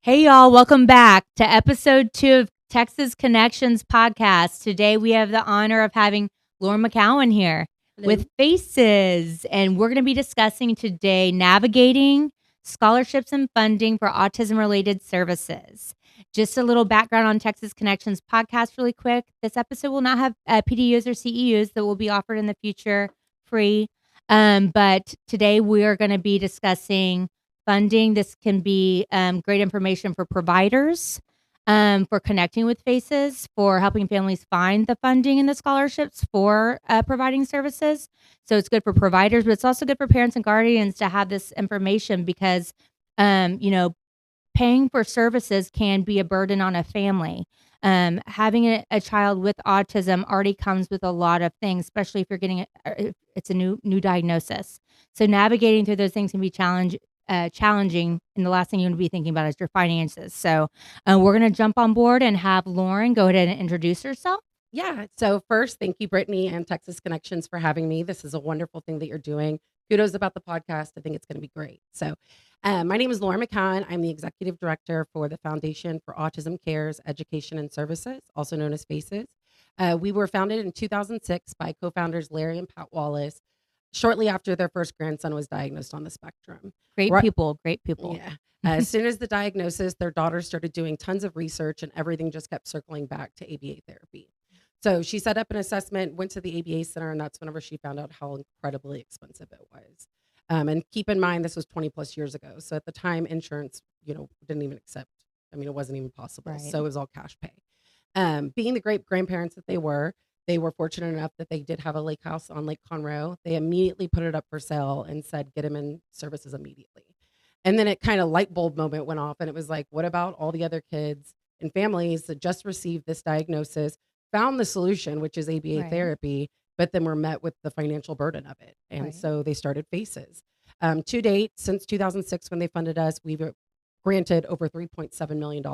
Hey, y'all, welcome back to episode 2 of Texas Connections podcast. Today, we have the honor of having Lauren McCown here with FACES, and we're going to be discussing today navigating scholarships and funding for autism-related services. Just a little background on Texas Connections podcast really quick. This episode will not have PDUs or CEUs that will be offered in the future free, but today we are going to be discussing funding. This can be great information for providers, for connecting with FACES, for helping families find the funding and the scholarships for providing services. So it's good for providers, but it's also good for parents and guardians to have this information because, paying for services can be a burden on a family. Having a child with autism already comes with a lot of things, especially if you're getting if it's a new diagnosis. So navigating through those things can be challenging, and the last thing you want to be thinking about is your finances. So we're going to jump on board and have Lauren go ahead and introduce herself. Yeah. So first, thank you, Brittany and Texas Connections for having me. This is a wonderful thing that you're doing. Kudos about the podcast. I think it's going to be great. So my name is Lauren McCown. I'm the executive director for the Foundation for Autism Care's Education and Services, also known as FACES. We were founded in 2006 by co-founders Larry and Pat Wallace, shortly after their first grandson was diagnosed on the spectrum. Great Right. people. Yeah. As soon as the diagnosis, their daughter started doing tons of research and everything just kept circling back to ABA therapy. So she set up an assessment, went to the ABA center, and that's whenever she found out how incredibly expensive it was. And keep in mind, this was 20 plus years ago. So at the time, insurance, didn't even accept. I mean, it wasn't even possible. Right. So it was all cash pay. Being the great grandparents that they were fortunate enough that they did have a lake house on Lake Conroe. They immediately put it up for sale and said, get them in services immediately. And then it kind of light bulb moment went off, and it was like, what about all the other kids and families that just received this diagnosis, found the solution, which is ABA Right. therapy, but then were met with the financial burden of it. And Right. so they started FACES. To date, since 2006, when they funded us, we've granted over $3.7 million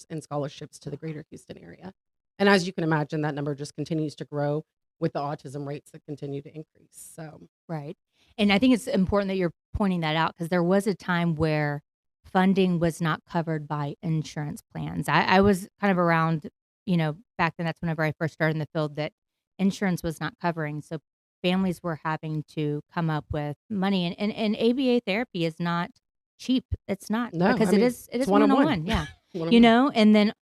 in scholarships to the greater Houston area. And as you can imagine, that number just continues to grow with the autism rates that continue to increase. So, Right. And I think it's important that you're pointing that out because there was a time where funding was not covered by insurance plans. I was kind of around, back then. That's whenever I first started in the field that insurance was not covering. So families were having to come up with money. And ABA therapy is not cheap. It's not no, because I mean, it is one-on-one. Yeah. And then,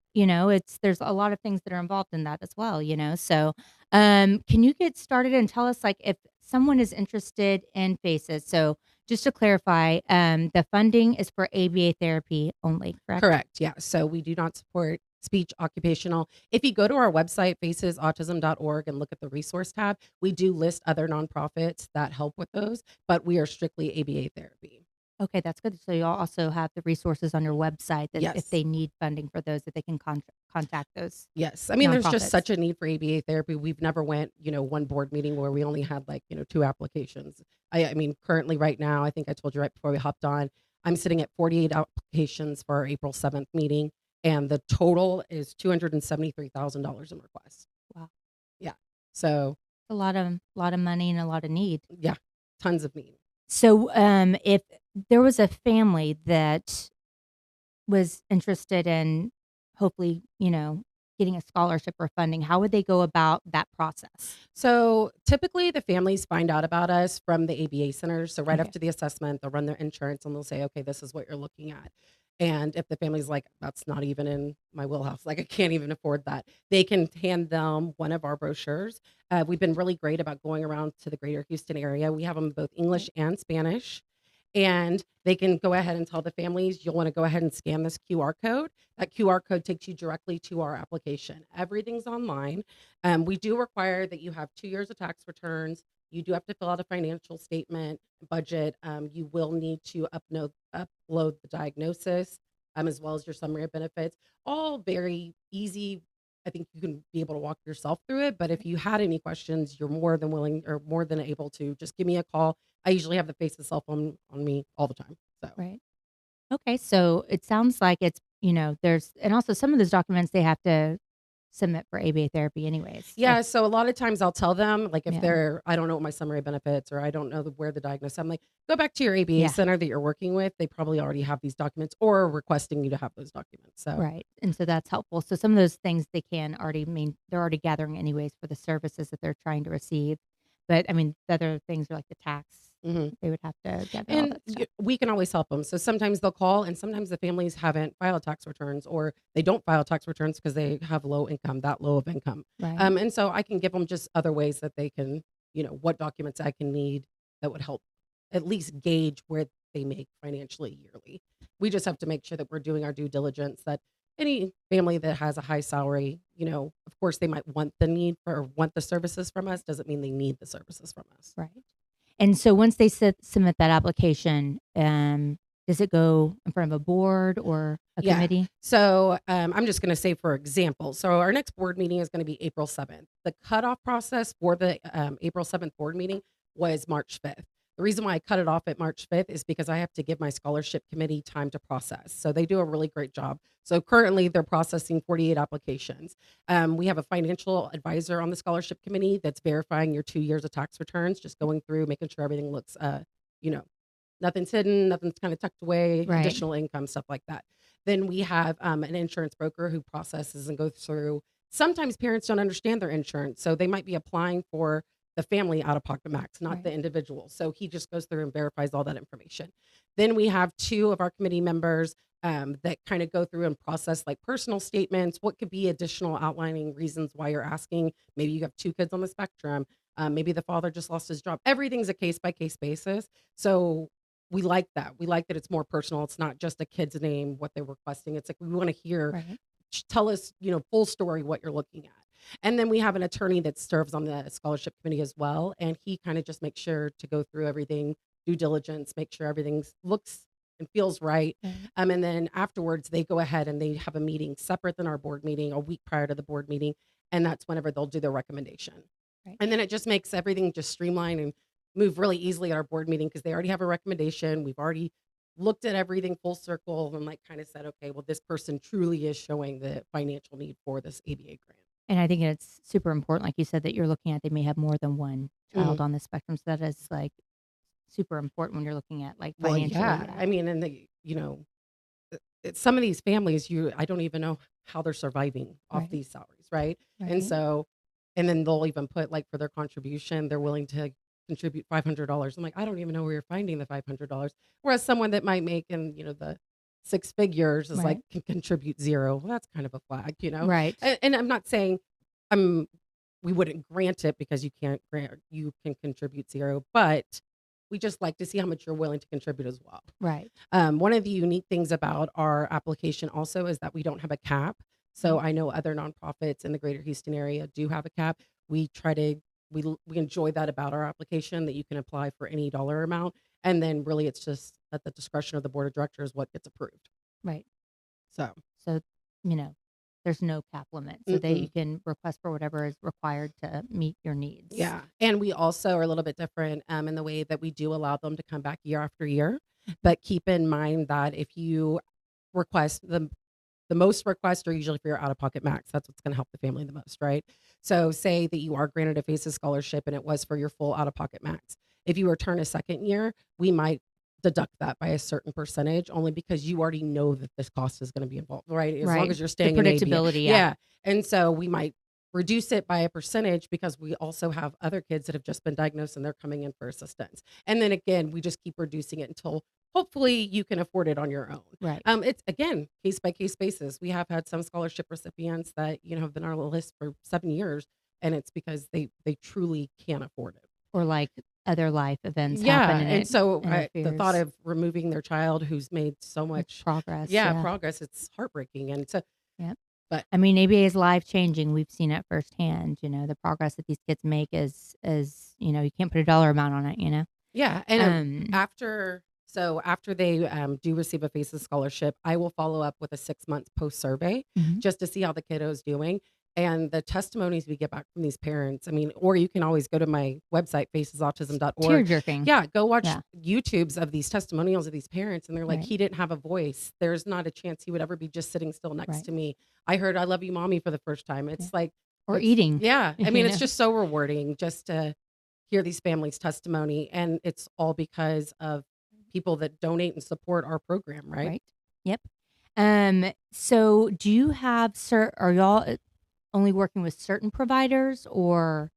there's a lot of things that are involved in that as well, So can you get started and tell us, like, if someone is interested in FACES? So just to clarify, the funding is for ABA therapy only, correct? Correct. Yeah. So we do not support speech occupational. If you go to our website, facesautism.org, and look at the resource tab, we do list other nonprofits that help with those, but we are strictly ABA therapy. Okay, that's good. So you'll also have the resources on your website that if Yes. they need funding for those, that they can contact those Yes. I mean, there's nonprofits. just such a need for ABA therapy. We've never went, one board meeting where we only had like, 2 applications. I mean, currently right now, I think I told you right before we hopped on, I'm sitting at 48 applications for our April 7th meeting, and the total is $273,000 in requests. Wow. Yeah. So, A lot of money and a lot of need. yeah, tons of need. So, if there was a family that was interested in hopefully, getting a scholarship or funding, how would they go about that process? So typically the families find out about us from the ABA centers. So right Okay. after the assessment, they'll run their insurance and they'll say, okay, this is what you're looking at. And if the family's like, that's not even in my wheelhouse, like I can't even afford that, they can hand them one of our brochures. We've been really great about going around to the greater Houston area. We have them both English and Spanish. And they can go ahead and tell the families, you'll want to go ahead and scan this QR code. That QR code takes you directly to our application. Everything's online. We do require that you have 2 years of tax returns. You do have to fill out a financial statement, budget. You will need to upload the diagnosis, as well as your summary of benefits. All very easy. I think you can be able to walk yourself through it. But if you had any questions, you're more than willing or more than able to just give me a call. I usually have the FACES cell phone on me all the time. So Right. Okay, so it sounds like it's, there's and also some of those documents they have to submit for ABA therapy anyways. Yeah, so a lot of times I'll tell them, like, if Yeah. they're I don't know what my summary benefits or I don't know where the diagnosis, I'm like, go back to your ABA Yeah. center that you're working with. They probably already have these documents or are requesting you to have those documents. So Right. And so that's helpful. So some of those things they can already they're already gathering anyways for the services that they're trying to receive. But I mean, the other things are like the tax. mhm. They would have to gather all And that stuff. we can always help them. So sometimes they'll call, and sometimes the families haven't filed tax returns, or they don't file tax returns because they have low income, that low of income. Right. And so I can give them just other ways that they can, what documents I can need that would help at least gauge where they make financially yearly. We just have to make sure that we're doing our due diligence, that any family that has a high salary, of course they might want the services from us. Doesn't mean they need the services from us. Right. And so once they submit that application, does it go in front of a board or a Yeah. committee? So I'm just going to say, for example, so our next board meeting is going to be April 7th. The cutoff process for the April 7th board meeting was March 5th. The reason why I cut it off at March 5th is because I have to give my scholarship committee time to process. So they do a really great job. So currently they're processing 48 applications. We have a financial advisor on the scholarship committee that's verifying your 2 years of tax returns, just going through, making sure everything looks, you know, nothing's hidden, nothing's kind of tucked away, Right. additional income, stuff like that. Then we have an insurance broker who processes and goes through. Sometimes parents don't understand their insurance, so they might be applying for the family out of pocket max, not the Right. individual. So he just goes through and verifies all that information. Then we have two of our committee members that kind of go through and process like personal statements. What could be additional outlining reasons why you're asking? Maybe you have two kids on the spectrum. Maybe the father just lost his job. Everything's a case by case basis. So we like that. We like that it's more personal. It's not just a kid's name, what they're requesting. It's like we want to hear, Right. tell us, full story what you're looking at. And then we have an attorney that serves on the scholarship committee as well. And he kind of just makes sure to go through everything, due diligence, make sure everything looks and feels right. Right. And then afterwards, they go ahead and they have a meeting separate than our board meeting a week prior to the board meeting. And that's whenever they'll do their recommendation. Right. And then it just makes everything just streamline and move really easily at our board meeting because they already have a recommendation. We've already looked at everything full circle and like kind of said, okay, well, this person truly is showing the financial need for this ABA grant. And I think it's super important, like you said, that you're looking at they may have more than one child on the spectrum. So that is like super important when you're looking at like Well, financially. yeah. I mean, and some of these families, I don't even know how they're surviving off Right. these salaries, right? Right. And so, and then they'll even put like for their contribution, they're willing to contribute $500. I'm like, I don't even know where you're finding the $500. Whereas someone that might make in the six figures is like Right. can contribute zero. Well, that's kind of a flag, Right. And I'm not saying we wouldn't grant it because you can't grant, you can contribute zero, but we just like to see how much you're willing to contribute as well. Right. One of the unique things about our application also is that we don't have a cap. So I know other nonprofits in the greater Houston area do have a cap. We enjoy that about our application, that you can apply for any dollar amount. And then really it's just at the discretion of the board of directors what gets approved. Right. So So, there's no cap limit. So that you can request for whatever is required to meet your needs. yeah. And we also are a little bit different in the way that we do allow them to come back year after year. But keep in mind that if you request the most requests are usually for your out-of-pocket max. That's what's going to help the family the most, right? So say that you are granted a FACES scholarship and it was for your full out-of-pocket max. If you return a second year, we might deduct that by a certain percentage only because you already know that this cost is going to be involved, right? As long Right. as you're The staying in ABA. predictability. Yeah. And so we might reduce it by a percentage because we also have other kids that have just been diagnosed and they're coming in for assistance. And then again, we just keep reducing it until hopefully you can afford it on your own. Right. It's again case by case basis. We have had some scholarship recipients that have been on our list for 7 years, and it's because they truly can't afford it. Or like other life events Yeah, happen and so the interferes thought of removing their child who's made so with much progress. progress, it's heartbreaking. And so Yep. but I mean, ABA is life changing. We've seen it firsthand. The progress that these kids make is you can't put a dollar amount on it. yeah, and Um, after they do receive a FACES scholarship, I will follow up with a 6-month post survey mhm. just to see how the kiddo's doing. And the testimonies we get back from these parents, I mean, or you can always go to my website, Tear facesautism.org. jerking. Yeah, go watch Yeah. YouTubes of these testimonials of these parents. And they're like, Right. he didn't have a voice. There's not a chance he would ever be just sitting still next Right. to me. I heard I love you, mommy, for the first time. Yeah. It's like, Or eating. yeah. I mean, You it's know? just so rewarding just to hear these families' testimony. And it's all because of people that donate and support our program, right? Right. Yep. So do you have are y'all only working with certain providers or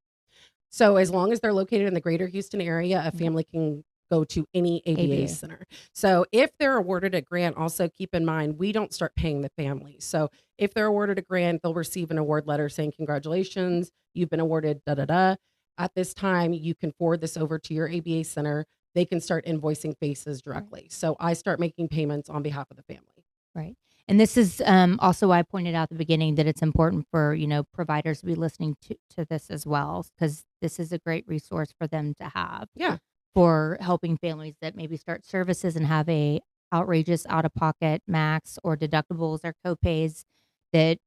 So as long as they're located in the greater Houston area, a okay, family can go to any ABA ABA? center. So if they're awarded a grant, also keep in mind, we don't start paying the family. So if they're awarded a grant, they'll receive an award letter saying, congratulations, you've been awarded da da da. At this time, you can forward this over to your ABA center. They can start invoicing FACES Right. directly. So I start making payments on behalf of the family. Right. And this is also why I pointed out at the beginning that it's important for, providers to be listening to this as well, because this is a great resource for them to have Yeah. for helping families that maybe start services and have a outrageous out-of-pocket max or deductibles or copays that,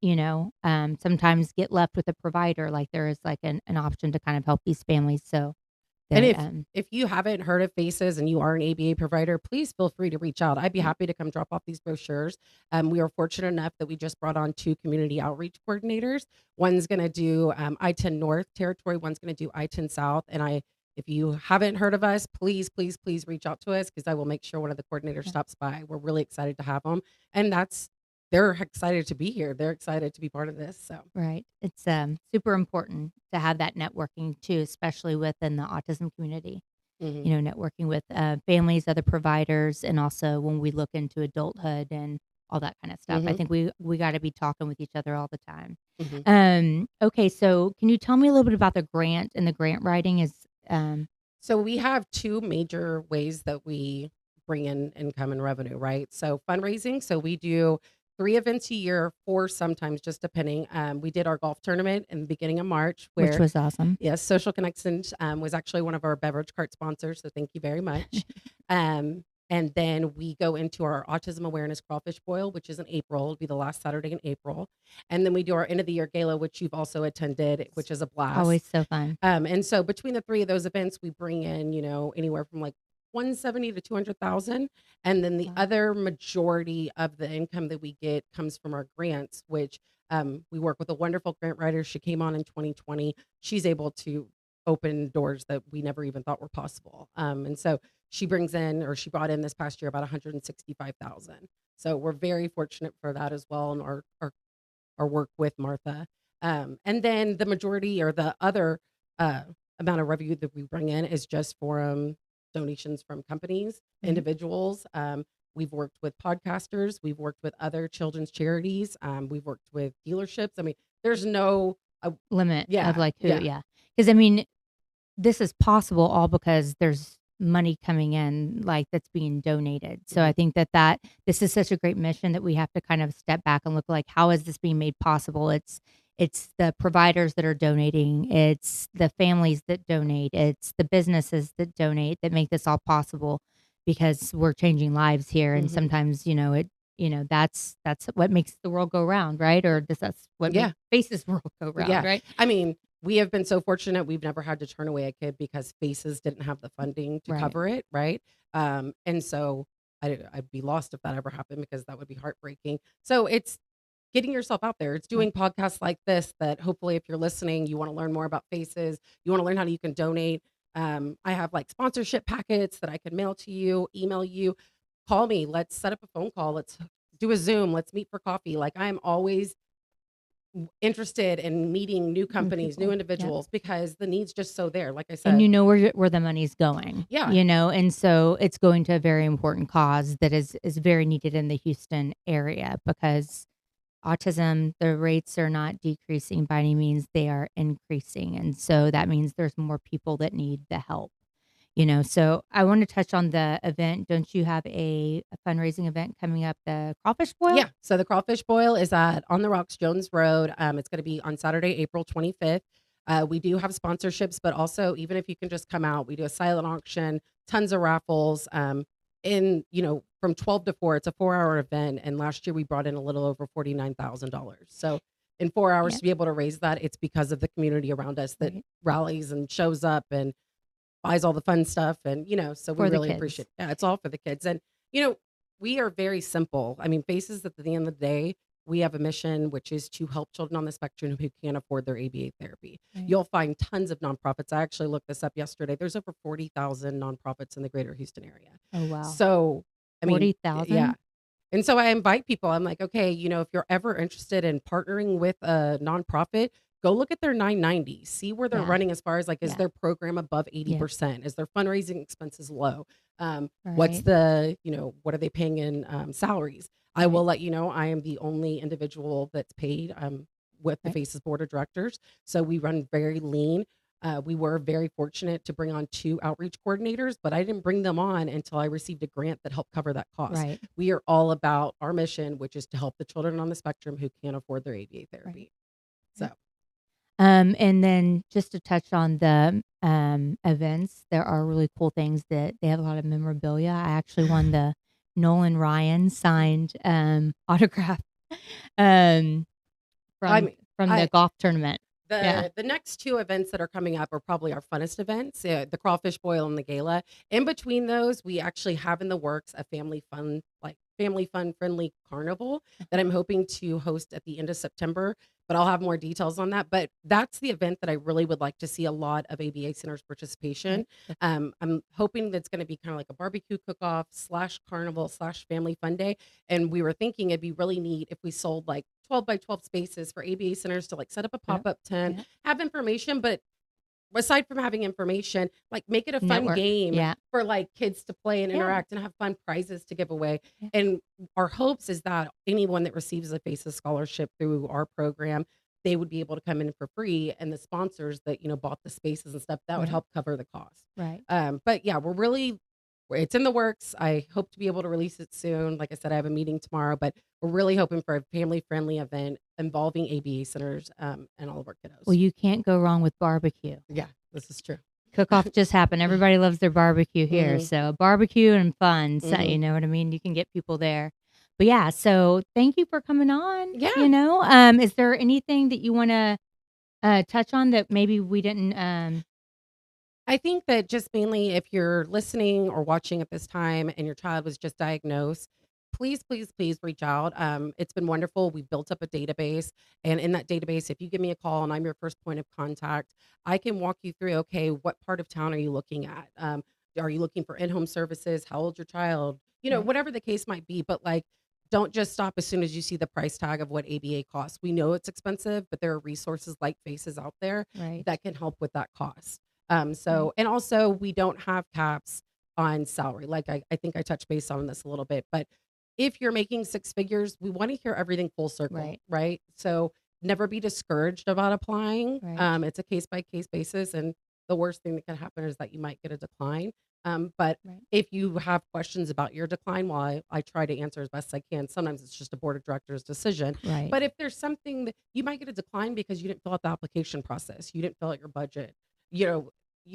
sometimes get left with a provider. Like there is like an option to kind of help these families. So And that, if you haven't heard of FACES and you are an ABA provider, please feel free to reach out. I'd be yeah, happy to come drop off these brochures. We are fortunate enough that we just brought on 2 community outreach coordinators. One's going to do I-10 North territory. One's going to do I-10 South. And if you haven't heard of us, please, please, please reach out to us because I will make sure one of the coordinators yeah. stops by. We're really excited to have them, and they're excited to be here. They're excited to be part of this. So. Right. It's super important to have that networking too, especially within the autism community. Mhm. Networking with families, other providers, and also when we look into adulthood and all that kind of stuff. I Mhm. think we got to be talking with each other all the time. Mhm. Okay, so can you tell me a little bit about the grant and the grant writing? Is So we have 2 major ways that we bring in income and revenue, right? So fundraising. So we do 3 events a year, 4 sometimes, just depending. We did our golf tournament in the beginning of March, which where was awesome. yes, Social Connections was actually one of our beverage cart sponsors. So thank you very much. And then we go into our Autism Awareness Crawfish Boil, which is in April. It'll be the last Saturday in April. And then we do our end of the year gala, which you've also attended, which is a blast. Always so fun. And so between the 3 of those events, we bring in, anywhere from like 170 to 200,000. And then the Wow. other majority of the income that we get comes from our grants, which we work with a wonderful grant writer. She came on in 2020. She's able to open doors that we never even thought were possible. And so she brought in this past year about 165,000. So we're very fortunate for that as well. And our work with Martha. And then the majority or the other amount of revenue that we bring in is just from donations from companies, individuals. We've worked with podcasters. We've worked with other children's charities. We've worked with dealerships. I mean, there's no Limit yeah, of like who, yeah. yeah. Because I mean, this is possible all because there's money coming in like that's being donated. So I think that this is such a great mission that we have to kind of step back and look like how is this being made possible? It's the providers that are donating, it's the families that donate, it's the businesses that donate that make this all possible because we're changing lives here and Mhm. sometimes, that's what makes the world go round, right? Or that's what Yeah. makes faces world go round, Yeah. right? I mean, we have been so fortunate. We've never had to turn away a kid because FACES didn't have the funding to Right. cover it, right? And so I'd be lost if that ever happened because that would be heartbreaking. So it's getting yourself out there. It's doing podcasts like this that hopefully if you're listening, you want to learn more about FACES, you want to learn how you can donate. I have like sponsorship packets that I can mail to you, email you, call me. Let's set up a phone call. Let's do a Zoom. Let's meet for coffee. Like I'm always interested in meeting new companies, new people, individuals, because the need's just so there. Like I and said, where the money's going. yeah. And so it's going to a very important cause that is very needed in the Houston area because autism, the rates are not decreasing by any means, they are increasing. And so that means there's more people that need the help. So I want to touch on the event. Don't you have a fundraising event coming up, the crawfish boil? Yeah. So the crawfish boil is at On the Rocks Jones Road. It's going to be on Saturday, April 25th. We do have sponsorships, but also even if you can just come out, we do a silent auction, tons of raffles. From 12 to 4, it's a 4-hour event. And last year we brought in a little over $49,000. So in 4 hours Yeah. to be able to raise that, it's because of the community around us that Right. rallies and shows up and buys all the fun stuff. And, so we For the really kids. appreciate it. Yeah, it's all for the kids. And, you know, we are very simple. I mean, Faces at the end of the day, we have a mission, which is to help children on the spectrum who can't afford their ABA therapy. Right. You'll find tons of nonprofits. I actually looked this up yesterday. There's over 40,000 nonprofits in the greater Houston area. Oh, wow. So, I mean, 40,000? yeah. And so I invite people. I'm like, okay, if you're ever interested in partnering with a nonprofit, go look at their 990, see where they're Yeah. running as far as like, is Yeah. their program above Yeah. 80%? Is their fundraising expenses low? What's Right. the, what are they paying in salaries? I Right. will let you know, I am the only individual that's paid with the Right. FACES board of directors. So we run very lean. We were very fortunate to bring on 2 outreach coordinators, but I didn't bring them on until I received a grant that helped cover that cost. Right. We are all about our mission, which is to help the children on the spectrum who can't afford their ABA therapy. Right. So, And then just to touch on the events, there are really cool things that they have a lot of memorabilia. I actually won the Nolan Ryan signed autograph um, I from mean, the golf tournament. Yeah. the next 2 events that are coming up are probably our funnest events, the Crawfish Boil and the Gala. In between those, we actually have in the works a family fun friendly carnival that I'm hoping to host at the end of September, but I'll have more details on that. But that's the event that I really would like to see a lot of ABA centers participation. Right. I'm hoping that's going to be kind of like a barbecue cook-off / carnival / family fun day. And we were thinking it'd be really neat if we sold like 12 by 12 spaces for ABA centers to like set up a pop-up tent, Yeah. have information, but aside from having information, like make it a fun Network. game Yeah. for like kids to play and Yeah. interact and have fun prizes to give away. Yeah. And our hopes is that anyone that receives a FACES scholarship through our program, they would be able to come in for free, and the sponsors that bought the spaces and stuff, that would Right. help cover the cost. Right. But yeah, it's in the works. I hope to be able to release it soon. Like I said, I have a meeting tomorrow, but we're really hoping for a family-friendly event involving ABA centers and all of our kiddos. Well, you can't go wrong with barbecue. Yeah, this is true. Cook-off just happened. Everybody loves their barbecue here. Mhm. So barbecue and fun. So, you Mhm. know what I mean? You can get people there. But yeah, so thank you for coming on. Yeah. Is there anything that you want to touch on that maybe we didn't I think that just mainly if you're listening or watching at this time and your child was just diagnosed, please, please, please reach out. It's been wonderful. We built up a database, and in that database, if you give me a call and I'm your first point of contact, I can walk you through, okay, what part of town are you looking at? Are you looking for in-home services? How old's your child? Right. Whatever the case might be, but like, don't just stop as soon as you see the price tag of what ABA costs. We know it's expensive, but there are resources like FACES out there Right. that can help with that cost. And also we don't have caps on salary. Like I think I touched base on this a little bit, but if you're making 6 figures, we want to hear everything full circle, right? So never be discouraged about applying. Right. It's a case by case basis, and the worst thing that can happen is that you might get a decline. But Right. if you have questions about your decline, while I try to answer as best I can, sometimes it's just a board of directors decision. Right. But if there's something that you might get a decline because you didn't fill out the application process, you didn't fill out your budget,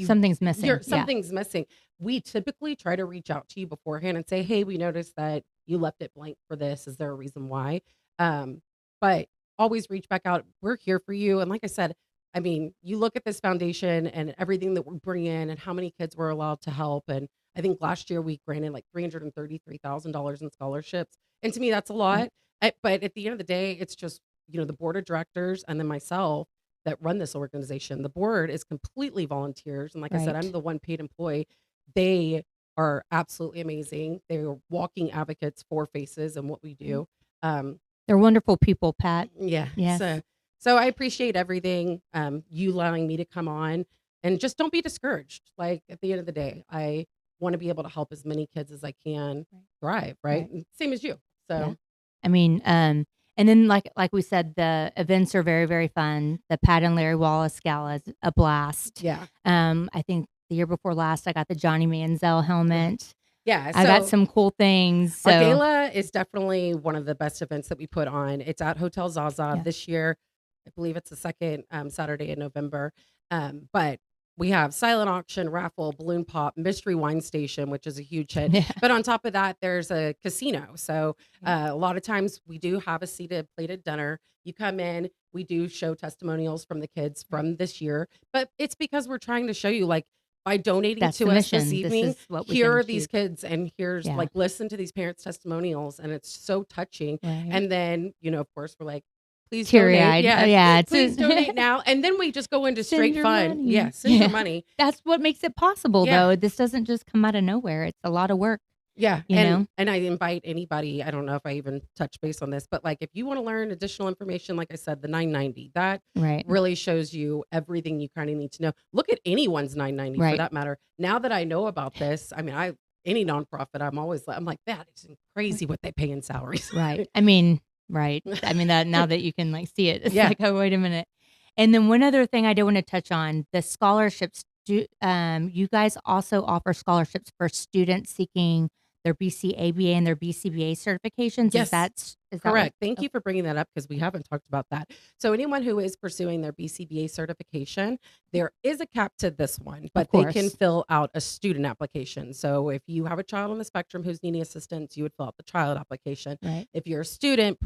Something's missing. Yeah. something's missing. We typically try to reach out to you beforehand and say, hey, we noticed that you left it blank for this. Is there a reason why? But always reach back out. We're here for you. And like I said, I mean, you look at this foundation and everything that we bring in and how many kids we're allowed to help. And I think last year we granted like $333,000 in scholarships. And to me, that's a lot. But at the end of the day, it's just, the board of directors and then myself that run this organization. The board is completely volunteers. And like I said, I'm Right. the one paid employee. They are absolutely amazing. They're walking advocates for FACES and what we do. They're wonderful people, Pat. Yeah. Yes. So I appreciate everything. You allowing me to come on, and just don't be discouraged. Like at the end of the day, I want to be able to help as many kids as I can thrive. Right. Right. And same as you. So Yeah. I mean, and then like we said, the events are very, very fun. The Pat and Larry Wallace Gala is a blast. yeah. I think the year before last, I got the Johnny Manziel helmet. Yeah. I got So some cool things. our So gala is definitely one of the best events that we put on. It's at Hotel Zaza Yeah. this year. I believe it's the second Saturday in November. But We have silent auction, raffle, balloon pop, mystery wine station, which is a huge hit. Yeah. But on top of that, there's a casino. So a lot of times we do have a seated plated dinner. You come in, we do show testimonials from the kids from this year, but it's because we're trying to show you, like, by donating That's to the us mission. this This evening, is what we here can are these achieve. kids, and here's Yeah. like, listen to these parents' testimonials, and it's so touching. Right. And then, of course, we're like, please Teary-eyed. donate. Yeah, Yeah, it's please donate now. And then we just go into Send straight your fun. money. Yeah, send your Yeah. money. That's what makes it possible, Yeah. though. This doesn't just come out of nowhere. It's a lot of work, Yeah, you know? and I invite anybody. I don't know if I even touch base on this, but like, if you want to learn additional information, like I said, the 990, that Right. really shows you everything you kind of need to know. Look at anyone's 990 for Right. that matter. Now that I know about this, I mean, any nonprofit, I'm like, that is crazy what they pay in salaries. Right. I mean, right. I mean, that now that you can like see it, it's Yeah. like, oh, wait a minute. And then one other thing I do want to touch on, the scholarships. You guys also offer scholarships for students seeking their BCABA and their BCBA certifications. Yes. Is that Correct. what- Thank you for bringing that up, because we haven't talked about that. So anyone who is pursuing their BCBA certification, there is a cap to this one, but they can course. fill out a student application. So if you have a child on the spectrum who's needing assistance, you would fill out the child application. Right. If you're a student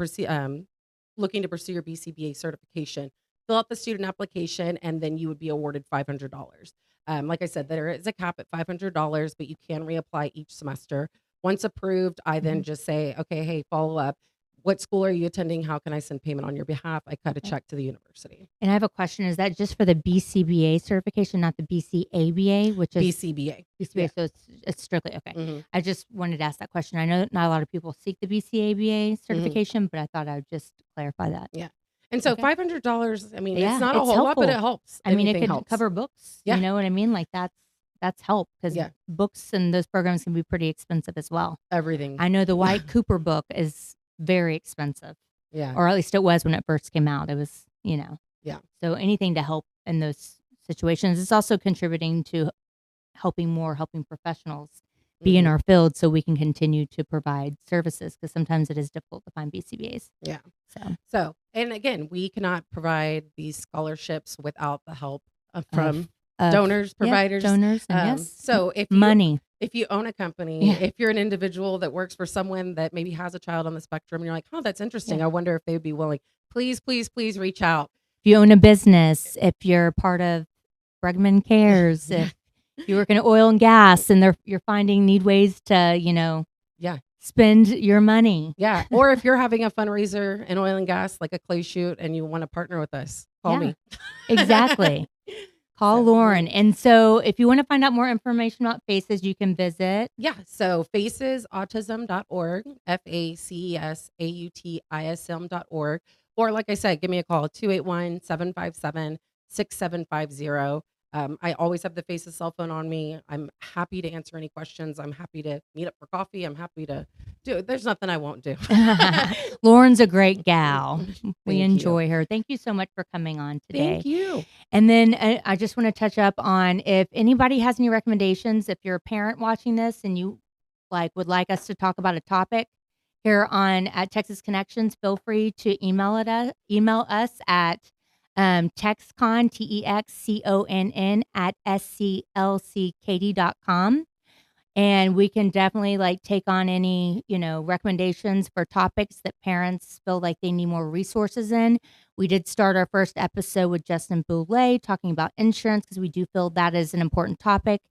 looking to pursue your BCBA certification, fill out the student application, and then you would be awarded $500. Like I said, there is a cap at $500, but you can reapply each semester. Once approved, I then just say, okay, hey, follow up. What school are you attending? How can I send payment on your behalf? I cut a check to the university. And I have a question. Is that just for the BCBA certification, not the BCABA, which is BCBA. BCBA? Yeah. So it's strictly okay. Mhm. I just wanted to ask that question. I know not a lot of people seek the BCABA certification, but I thought I would just clarify that. Yeah. And so Okay. $500, I mean, Yeah, it's not a it's whole lot, but helpful. it helps. I mean, it Anything could helps. cover books. Yeah. You know what I mean? Like that's help, because Yeah. books and those programs can be pretty expensive as well. Everything. I know the White Cooper book is very expensive, Yeah. or at least it was when it first came out. It was, Yeah. So anything to help in those situations. It's also contributing to helping professionals be in Mhm. our field, so we can continue to provide services, because sometimes it is difficult to find BCBAs. Yeah. So So, and again, we cannot provide these scholarships without the help from donors, providers. donors, and yes, So if money. if you own a company, Yeah. if you're an individual that works for someone that maybe has a child on the spectrum, and you're like, oh, that's interesting. Yeah. I wonder if they would be willing. Please, please, please reach out. If you own a business, if you're part of Bregman Cares, if you work in oil and gas, and you're finding need ways to, Yeah. spend your money. Yeah. Or if you're having a fundraiser in oil and gas, like a clay shoot, and you want to partner with us, call me. Exactly. Call So, Lauren. And so if you want to find out more information about FACES, you can visit. Yeah. So FACESautism.org, FACESAUTISM.org. Or like I said, give me a call, 281-757-6750. I always have the FACES cell phone on me. I'm happy to answer any questions. I'm happy to meet up for coffee. I'm happy to do it. There's nothing I won't do. Lauren's a great gal. We Thank enjoy her. Thank you so much for coming on today. Thank you. And then I just want to touch up on, if anybody has any recommendations, if you're a parent watching this and you would like us to talk about a topic here at Texas Connections, feel free to email us at TexCon, TEXCONN @SCLCKD.com. And we can definitely take on any, recommendations for topics that parents feel like they need more resources in. We did start our first episode with Justin Boulay talking about insurance, because we do feel that is an important topic.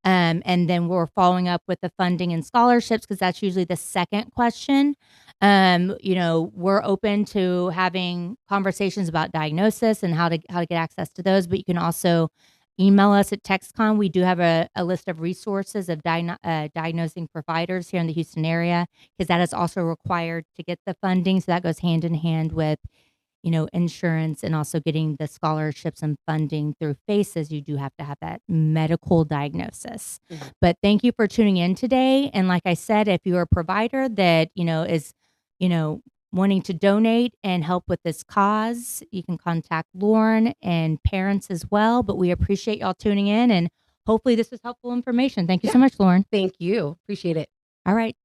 And then we're following up with the funding and scholarships, because that's usually the second question. We're open to having conversations about diagnosis and how to get access to those, but you can also email us at TexCon. We do have a list of resources of diagnosing providers here in the Houston area, because that is also required to get the funding. So that goes hand in hand with, insurance, and also getting the scholarships and funding through FACES. You do have to have that medical diagnosis. Mhm. But thank you for tuning in today. And like I said, if you're a provider that, is, wanting to donate and help with this cause, you can contact Lauren, and parents as well. But we appreciate y'all tuning in, and hopefully this was helpful information. Thank you so much, Lauren. Thank you. Appreciate it. All right.